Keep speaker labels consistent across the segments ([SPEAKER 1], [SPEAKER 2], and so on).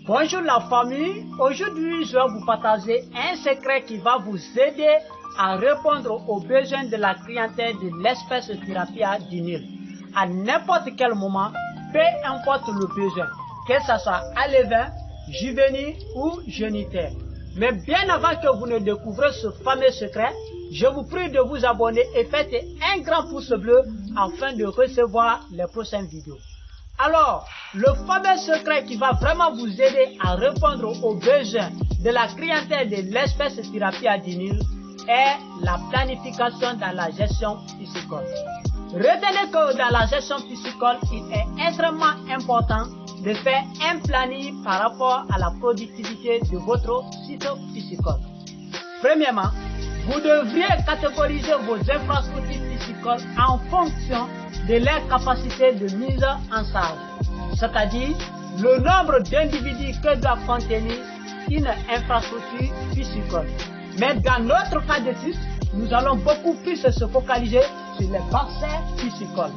[SPEAKER 1] Bonjour la famille, aujourd'hui je vais vous partager un secret qui va vous aider à répondre aux besoins de la clientèle de l'espèce Tilapia du Nil. À n'importe quel moment, peu importe le besoin, que ce soit alevin, juvénile ou génitaire. Mais bien avant que vous ne découvrez ce fameux secret, je vous prie de vous abonner et faites un grand pouce bleu afin de recevoir les prochaines vidéos. Alors, le fameux secret qui va vraiment vous aider à répondre aux besoins de la clientèle de l'espèce Tilapia du Nil est la planification dans la gestion piscicole. Retenez que dans la gestion piscicole, il est extrêmement important de faire un planning par rapport à la productivité de votre site piscicole. Premièrement, vous devriez catégoriser vos infrastructures piscicoles en fonction de leur capacité de mise en charge, c'est-à-dire le nombre d'individus que doit contenir une infrastructure piscicole. Mais dans notre cas d'étude, nous allons beaucoup plus se focaliser sur les bassins piscicoles.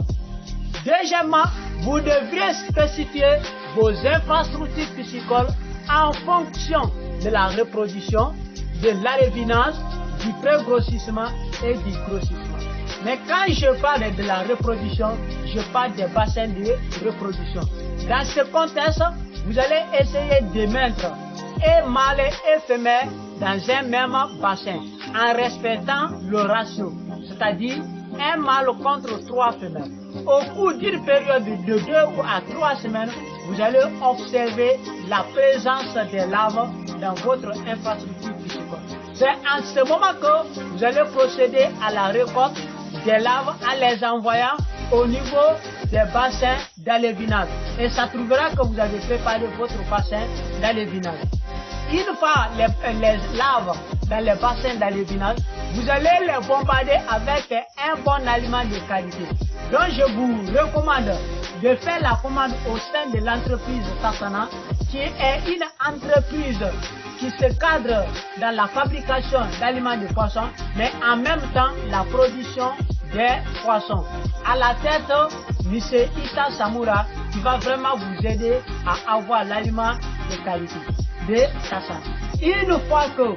[SPEAKER 1] Deuxièmement, vous devriez spécifier vos infrastructures piscicoles en fonction de la reproduction, de l'alevinage, du pré-grossissement et du grossissement. Mais quand je parle de la reproduction, je parle des bassins de reproduction. Dans ce contexte, vous allez essayer de mettre un mâle et femelle dans un même bassin en respectant le ratio, c'est-à-dire un mâle contre 3 femelles. Au cours d'une période de 2 à 3 semaines, vous allez observer la présence des larves dans votre infrastructure piscicole. C'est en ce moment que vous allez procéder à la récolte des larves en les envoyant au niveau des bassins d'alevinage. Et ça trouvera que vous avez préparé votre bassin d'alevinage. Une fois les larves dans les bassins d'alevinage, vous allez les bombarder avec un bon aliment de qualité. Donc je vous recommande de faire la commande au sein de l'entreprise Tassana, qui est une entreprise qui se cadre dans la fabrication d'aliments de poissons, mais en même temps la production des poissons. À la tête, M. Issa Samura, qui va vraiment vous aider à avoir l'aliment de qualité de Tassana. Une fois que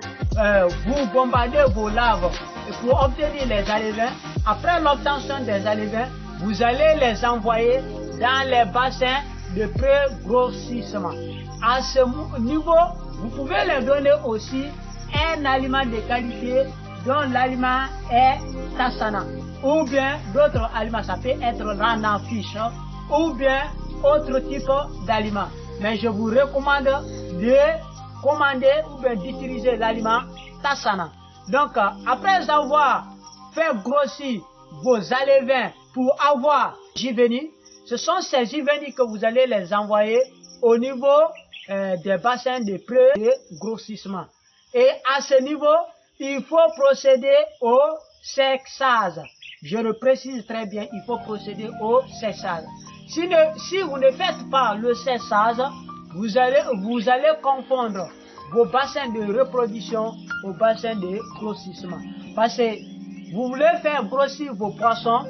[SPEAKER 1] vous bombardez vos larves pour obtenir les alevins, après l'obtention des alevins, vous allez les envoyer dans les bassins de pré-grossissement. À ce niveau, vous pouvez leur donner aussi un aliment de qualité dont l'aliment est Tassana, ou bien d'autres aliments, ça peut être ranafiche, ou bien autre type d'aliments. Mais je vous recommande de commander ou bien d'utiliser l'aliment Tassana. Donc, après avoir fait grossir vos alevins pour avoir juvéniles, ce sont ces juvéniles que vous allez les envoyer au niveau des bassins de pré-grossissement. Et à ce niveau, il faut procéder au sexage. Je le précise très bien, il faut procéder au sexage. Si vous ne faites pas le sexage, vous allez confondre vos bassins de reproduction aux bassins de grossissement. Parce que vous voulez faire grossir vos poissons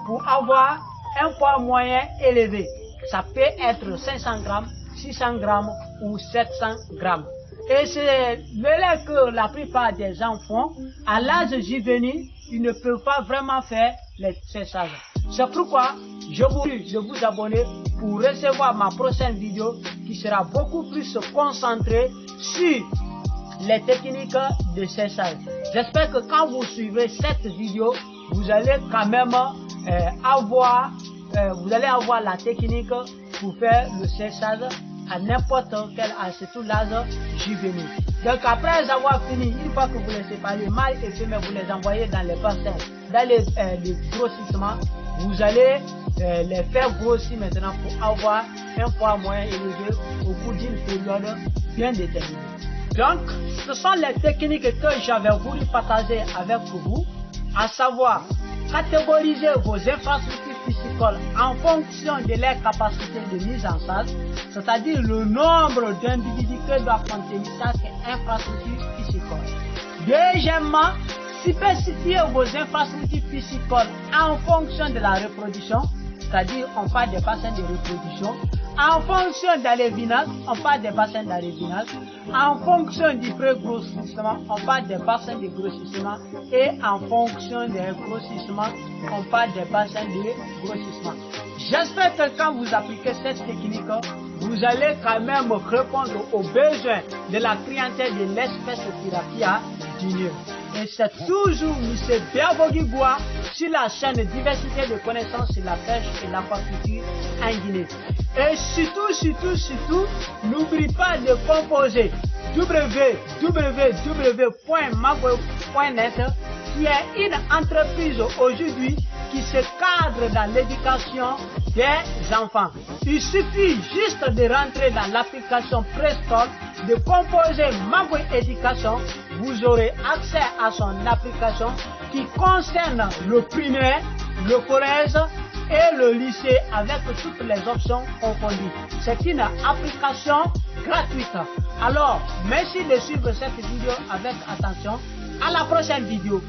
[SPEAKER 1] pour avoir un poids moyen élevé. Ça peut être 500 grammes, 600 grammes ou 700 grammes. Et c'est le que la plupart des enfants, à l'âge juvénile, ils ne peuvent pas vraiment faire les séchages. C'est pourquoi je vous prie de vous abonner pour recevoir ma prochaine vidéo qui sera beaucoup plus concentrée sur les techniques de séchage. J'espère que quand vous suivrez cette vidéo, vous allez quand même avoir la technique pour faire le séchage à n'importe quel âge, surtout l'âge juvénile. Donc après avoir fini, une fois que vous les séparez, mâle et femelle, vous les envoyez dans les bassins, dans les grossissements, vous allez les faire grossir maintenant pour avoir un poids moyen élevé au bout d'une période bien déterminée. Donc, ce sont les techniques que j'avais voulu partager avec vous, à savoir catégoriser vos infrastructures piscicoles en fonction de leur capacité de mise en charge, c'est-à-dire le nombre d'individus que doit contenir chaque infrastructure piscicole. Deuxièmement, spécifier vos infrastructures piscicoles en fonction de la reproduction, c'est-à-dire on parle des bassins de reproduction, En fonction d'alevinage, on parle des bassins d'alevinage. En fonction du pré-grossissement, on parle des bassins de grossissement. Et en fonction des grossissements, on parle des bassins de grossissement. J'espère que quand vous appliquez cette technique, vous allez quand même répondre aux besoins de la clientèle de l'espèce Tilapia du Nil. Et c'est toujours M. Biavogibois sur la chaîne Diversité de connaissances sur la pêche et l'aquaculture en Guinée. Et surtout, n'oublie pas de composer www.magwe.net qui est une entreprise aujourd'hui qui se cadre dans l'éducation des enfants. Il suffit juste de rentrer dans l'application Play Store, de composer Magwe Éducation. Vous aurez accès à son application qui concerne le primaire, le collège et le lycée avec toutes les options confondues. C'est une application gratuite. Alors, merci de suivre cette vidéo avec attention. À la prochaine vidéo.